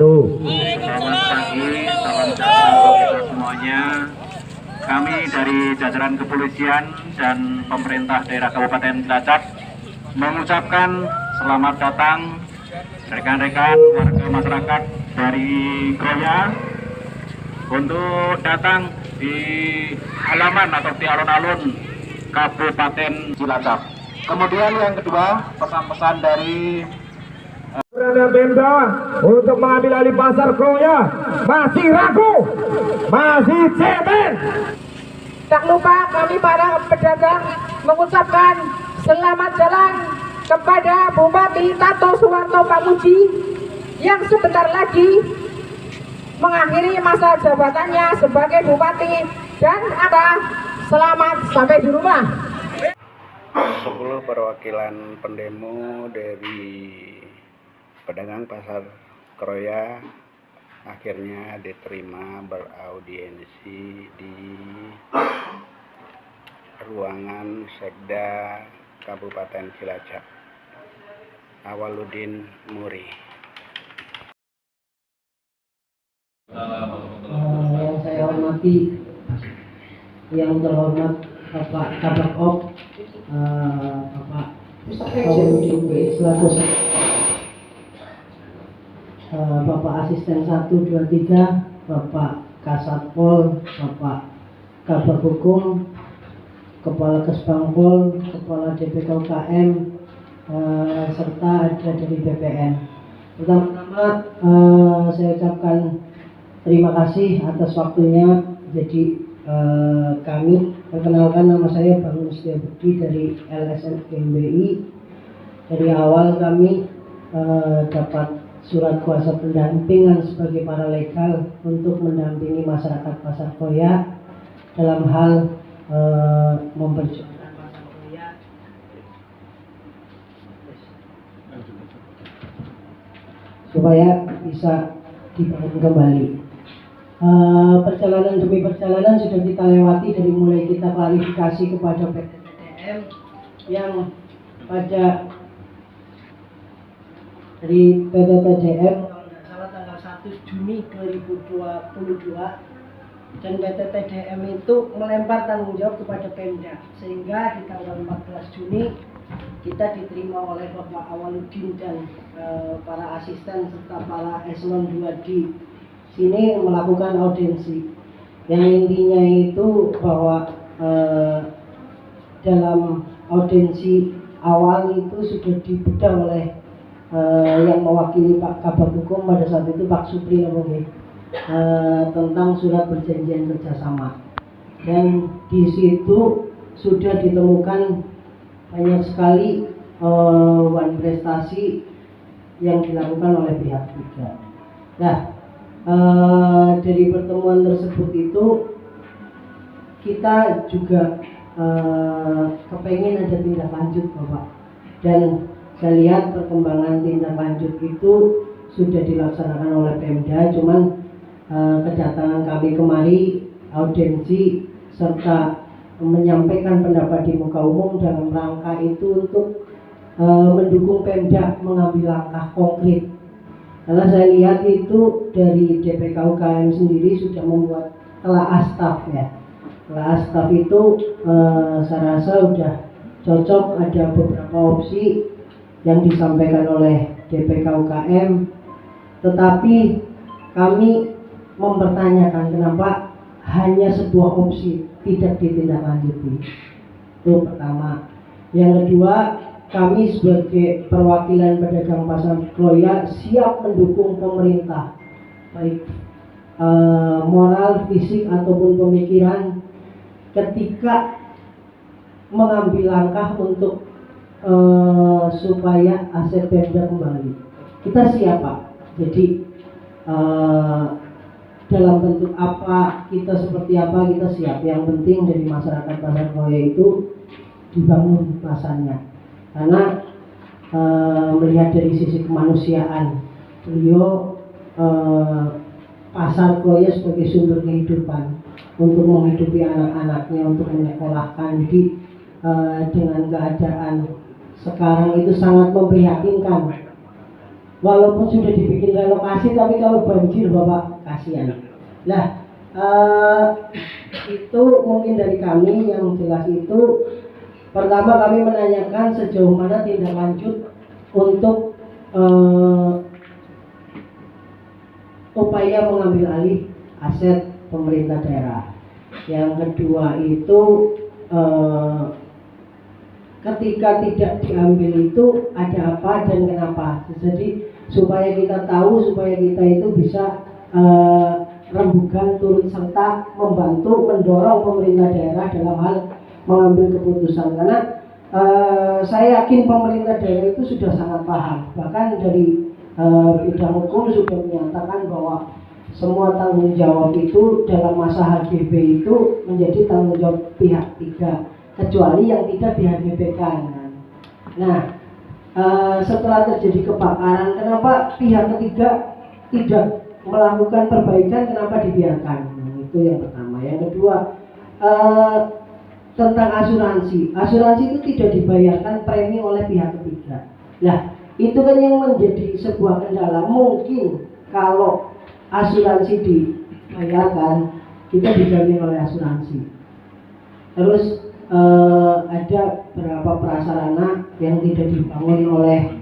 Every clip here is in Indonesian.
wabarakatuh. Selamat pagi, salam sejahtera untuk kita semuanya. Kami dari jajaran kepolisian dan pemerintah daerah Kabupaten Cilacap mengucapkan selamat datang rekan-rekan warga masyarakat dari Kroya untuk datang di halaman atau di alun-alun Kabupaten Cilacap. Kemudian yang kedua, pesan-pesan dari Pemda untuk mengambil alih pasar Kroya masih ragu, masih cemen. Tak lupa kami para pedagang mengucapkan selamat jalan kepada Bupati Tato Suwarto Pamuji yang sebentar lagi mengakhiri masa jabatannya sebagai Bupati, dan selamat sampai di rumah. 10 perwakilan pendemo dari pedagang pasar Kroya akhirnya diterima beraudiensi di ruangan Sekda Kabupaten Cilacap. Awaludin Muri. Yang saya hormati, yang terhormat Bapak Kabak Op, Bapak selaku Bapak Asisten 1, 2, 3, Bapak Kasatpol, Bapak Kabar Hukum, Kepala Kesbangpol, Kepala DPK UKM, serta ada dari BPN. Pertama-tama saya ucapkan terima kasih atas waktunya. Jadi kami, perkenalkan, nama saya Bang Mustia Budi dari LSM GMBI. Dari awal kami dapat surat kuasa pendampingan sebagai paralegal untuk mendampingi masyarakat pasar Kroya dalam hal memperjuangkan pasar Kroya supaya bisa dibangun kembali. Perjalanan demi perjalanan sudah kita lewati, dari mulai kita klarifikasi kepada PT TDM yang pada dari PT TDM kalau tidak salah tanggal 1 Juni 2022, dan PT TDM itu melempar tanggung jawab kepada Pemda, sehingga di tanggal 14 Juni kita diterima oleh Bapak Awaludin dan para asisten serta para eselon 2 di sini melakukan audiensi. Yang intinya itu bahwa dalam audiensi awal itu sudah dibedah oleh yang mewakili Pak Kabar Hukum pada saat itu, Pak Supri namanya, tentang surat perjanjian kerjasama, dan di situ sudah ditemukan banyak sekali wan prestasi yang dilakukan oleh pihak ketiga. Nah, dari pertemuan tersebut itu kita juga kepengen ada tindak lanjut, Bapak, dan saya lihat perkembangan tindak lanjut itu sudah dilaksanakan oleh Pemda. Cuman kedatangan kami kemari audiensi serta menyampaikan pendapat di muka umum dalam rangka itu untuk mendukung Pemda mengambil langkah konkret. Karena saya lihat itu dari DPK UKM sendiri sudah membuat telaah staf ya. Telaah staf itu saya rasa sudah cocok, ada beberapa opsi yang disampaikan oleh DPK UKM, tetapi kami mempertanyakan kenapa hanya sebuah opsi tidak ditindaklanjuti. Itu pertama. Yang kedua, kami sebagai perwakilan pedagang pasar Kroya siap mendukung pemerintah, baik moral, fisik ataupun pemikiran, ketika mengambil langkah untuk supaya aset Pemda kembali. Kita siap, Pak. Jadi dalam bentuk apa, kita seperti apa, kita siap. Yang penting dari masyarakat pasar Kroya itu dibangun pasarnya. Karena melihat dari sisi kemanusiaan, beliau pasar Kroya sebagai sumber kehidupan untuk menghidupi anak-anaknya, untuk menyekolahkan. Jadi dengan keadaan sekarang itu sangat memprihatinkan. walaupun sudah dibikin relokasi, tapi kalau banjir Bapak kasihan. Nah, itu mungkin dari kami yang jelas itu. Pertama kami menanyakan sejauh mana tindak lanjut untuk upaya mengambil alih aset pemerintah daerah. Yang kedua itu ketika tidak diambil itu ada apa dan kenapa. Jadi supaya kita tahu, supaya kita itu bisa rembugan turut serta membantu mendorong pemerintah daerah dalam hal mengambil keputusan. Karena saya yakin pemerintah daerah itu sudah sangat paham, bahkan dari bidang hukum sudah menyatakan bahwa semua tanggung jawab itu dalam masa HGB itu menjadi tanggung jawab pihak ketiga, kecuali yang tidak di-HGB-kan. Nah, setelah terjadi kebakaran, kenapa pihak ketiga tidak melakukan perbaikan, kenapa dibiarkan? Nah, itu yang pertama. Yang kedua, tentang asuransi. Asuransi itu tidak dibayarkan premi oleh pihak ketiga. Nah, itu kan yang menjadi sebuah kendala. Mungkin kalau asuransi dibayarkan, kita dijamin oleh asuransi. Terus ada beberapa prasarana yang tidak dibangun oleh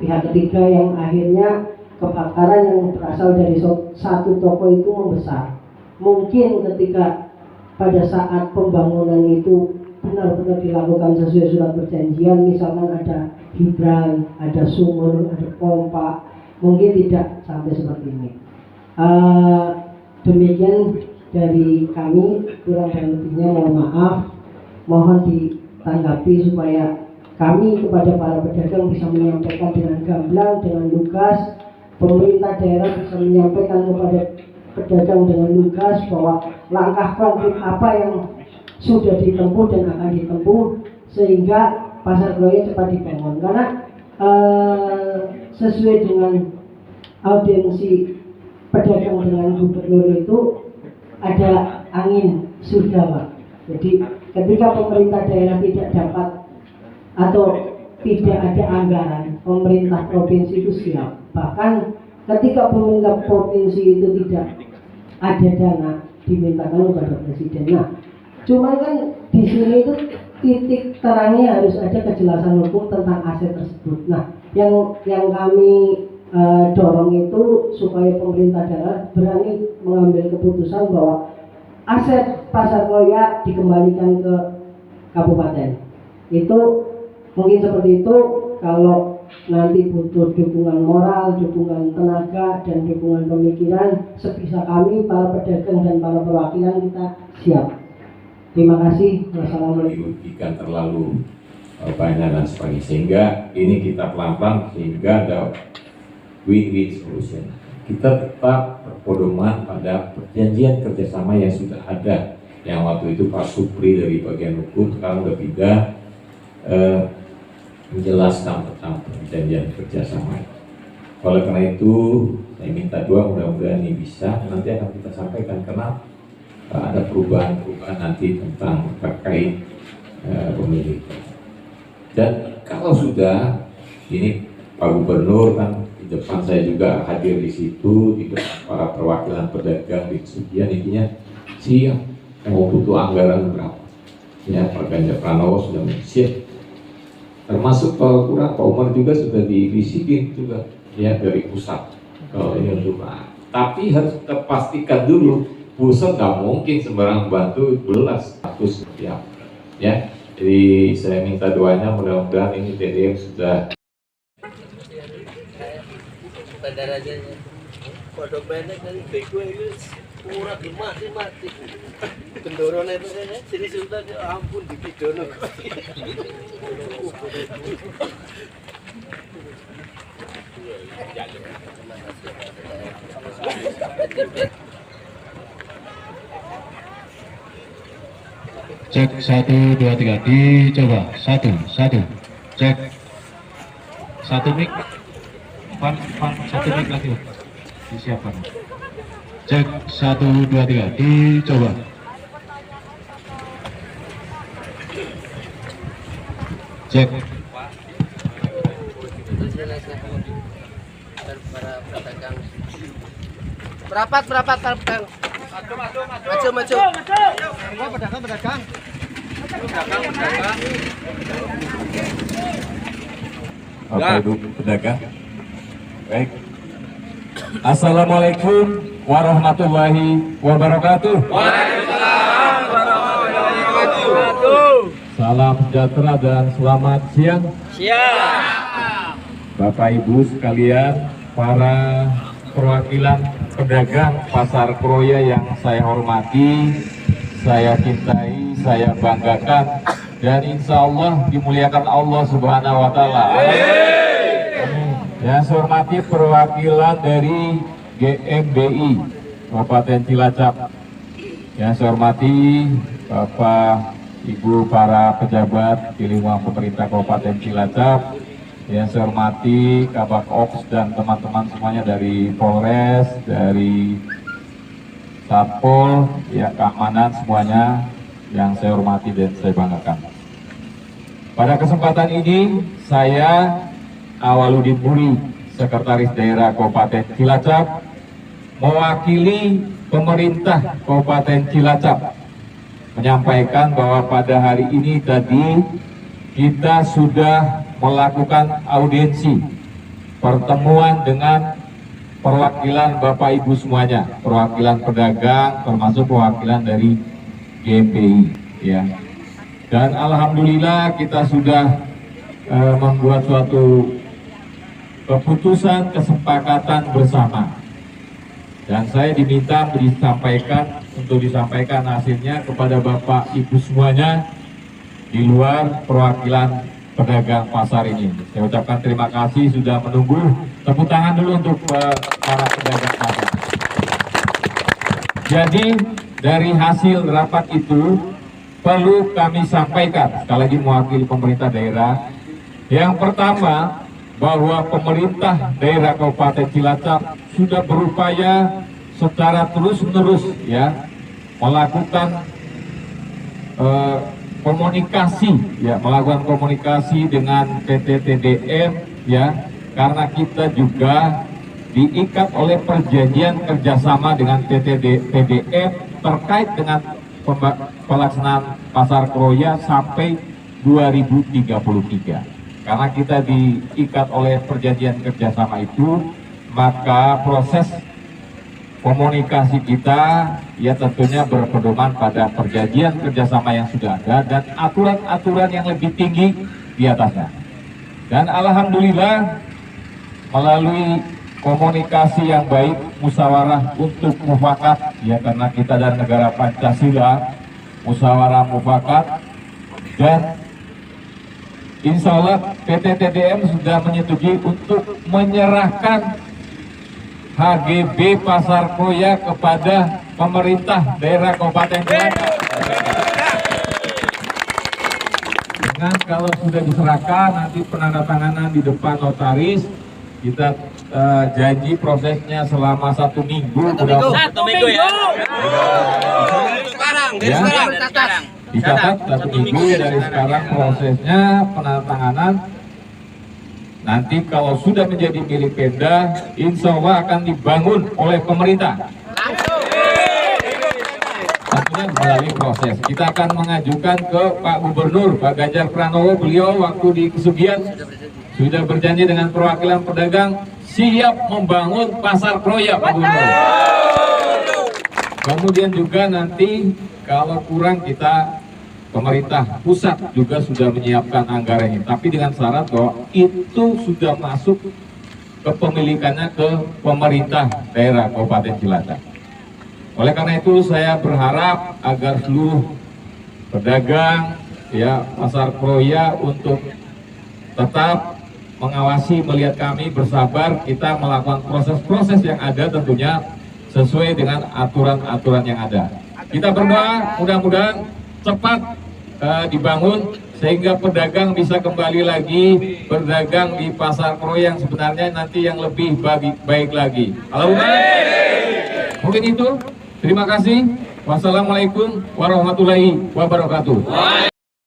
pihak ketiga, yang akhirnya kebakaran yang berasal dari satu toko itu membesar. Mungkin ketika pada saat pembangunan itu benar-benar dilakukan sesuai surat perjanjian, misalkan ada hidran, ada sumur, ada pompa, mungkin tidak sampai seperti ini. Demikian dari kami, kurang dan lebihnya mohon maaf, mohon ditanggapi supaya kami kepada para pedagang bisa menyampaikan dengan gamblang, dengan lugas, pemerintah daerah bisa menyampaikan kepada pedagang dengan lugas bahwa langkah konkret apa yang sudah ditempuh dan akan ditempuh sehingga pasar Kroya cepat dibangun. Karena sesuai dengan audiensi pedagang dengan gubernur itu ada angin surga, Pak. Jadi ketika pemerintah daerah tidak dapat atau tidak ada anggaran, pemerintah provinsi itu siap. Bahkan ketika pemerintah provinsi itu tidak ada dana, dimintakan kepada presiden. Nah, cuma kan di sini itu titik terangnya harus ada kejelasan hukum tentang aset tersebut. Nah, yang kami dorong itu supaya pemerintah daerah berani mengambil keputusan bahwa aset pasar Kroya dikembalikan ke kabupaten. Itu mungkin seperti itu. Kalau nanti butuh dukungan moral, dukungan tenaga, dan dukungan pemikiran, sebisa kami para pedagang dan para perwakilan kita siap. Terima kasih. Wassalamualaikum. Ikan terlalu banyak dan sebagainya, sehingga ini kita pelan-pelan sehingga ada win-win solution. Kita tetap berpedoman pada perjanjian kerjasama yang sudah ada, yang waktu itu Pak Supri dari bagian hukum sekarang sudah pindah menjelaskan tentang perjanjian kerjasama. Oleh karena itu saya minta doa, mudah-mudahan ini bisa nanti akan kita sampaikan karena ada perubahan-perubahan nanti tentang terkait pemilik. Dan kalau sudah ini Pak Gubernur kan di depan, saya juga hadir di situ, di depan para perwakilan pedagang di Sugian, intinya siap mau butuh anggaran berapa. Ya, Pak Ganjar Pranowo sudah siap. Termasuk kalau kurang Pak Umar juga sudah dibisikin juga ya dari pusat kalau ini untuk tapi harus kita pastikan dulu pusat nggak mungkin sembarang bantu belas status siap ya. Jadi saya minta doanya mudah-mudahan ini TDM sudah bandaranya kodok banyak dari bego ini murah mati kendorone itu kan sini sultan ya ampun dipidono cek 1 2 3 dicoba 1 cek 1 mic pan 1 mic lagi disiapkan cek 1 2 3 dicoba cek dan para pedagang. Merapat para pedagang. Maju. Semua pedagang. Bapak Ibu pedagang. Baik. Assalamualaikum warahmatullahi wabarakatuh. Waalaikumsalam warahmatullahi wabarakatuh. Salam sejahtera dan selamat siang. Siap. Bapak Ibu sekalian, para perwakilan pedagang Pasar Kroya yang saya hormati, saya cintai, saya banggakan, dan insya Allah dimuliakan Allah Subhanahu wa Ta'ala. Yang saya hormati perwakilan dari GMBI Kabupaten Cilacap, yang saya hormati Bapak Ibu para pejabat di lingkungan pemerintah Kabupaten Cilacap, yang saya hormati Kabak Ops dan teman-teman semuanya dari Polres, dari Satpol, ya keamanan semuanya yang saya hormati dan saya banggakan. Pada kesempatan ini saya Awaludin Muri, Sekretaris Daerah Kabupaten Cilacap, mewakili pemerintah Kabupaten Cilacap menyampaikan bahwa pada hari ini tadi kita sudah melakukan audiensi pertemuan dengan perwakilan Bapak Ibu semuanya, perwakilan pedagang termasuk perwakilan dari GMBI, ya. Dan alhamdulillah kita sudah membuat suatu keputusan kesepakatan bersama. Dan saya diminta untuk disampaikan hasilnya kepada Bapak Ibu semuanya di luar perwakilan pedagang pasar ini. Saya ucapkan terima kasih sudah menunggu. Tepuk tangan dulu untuk para pedagang pasar. Jadi dari hasil rapat itu perlu kami sampaikan, sekali lagi mewakili pemerintah daerah. Yang pertama, bahwa pemerintah daerah Kabupaten Cilacap sudah berupaya secara terus-menerus ya melakukan melakukan komunikasi dengan PT TDM ya, karena kita juga diikat oleh perjanjian kerjasama dengan PT TDM terkait dengan pelaksanaan Pasar Kroya sampai 2033. Karena kita diikat oleh perjanjian kerjasama itu, maka proses komunikasi kita ya tentunya berpedoman pada perjanjian kerjasama yang sudah ada dan aturan-aturan yang lebih tinggi di atasnya. Dan alhamdulillah melalui komunikasi yang baik, musyawarah untuk mufakat ya, karena kita dari negara Pancasila, musyawarah mufakat, dan insya Allah PT TDM sudah menyetujui untuk menyerahkan HGB Pasar Kroya kepada pemerintah daerah Kabupaten Cilacap. Dengan kalau sudah diserahkan nanti penandatanganan di depan notaris, kita janji prosesnya selama 1 minggu. Satu minggu ya. Sekarang. Dicatat 1 minggu dari sekarang prosesnya penandatanganan. Nanti kalau sudah menjadi milik Pemda, insya Allah akan dibangun oleh pemerintah. Tentunya melalui proses. Kita akan mengajukan ke Pak Gubernur, Pak Ganjar Pranowo. Beliau waktu di Kesugian sudah berjanji dengan perwakilan pedagang siap membangun Pasar Kroya, Pak Gubernur. Kemudian juga nanti kalau kurang kita pemerintah pusat juga sudah menyiapkan anggarannya, tapi dengan syarat bahwa itu sudah masuk kepemilikannya ke pemerintah daerah Kabupaten Cilacap. Oleh karena itu saya berharap agar seluruh pedagang ya Pasar Kroya untuk tetap mengawasi, melihat kami, bersabar, kita melakukan proses-proses yang ada tentunya sesuai dengan aturan-aturan yang ada. Kita berdoa mudah-mudahan cepat dibangun sehingga pedagang bisa kembali lagi berdagang di Pasar Kroya yang sebenarnya nanti yang lebih baik lagi. Alhamdulillah. Mungkin itu. Terima kasih. Wassalamualaikum warahmatullahi wabarakatuh.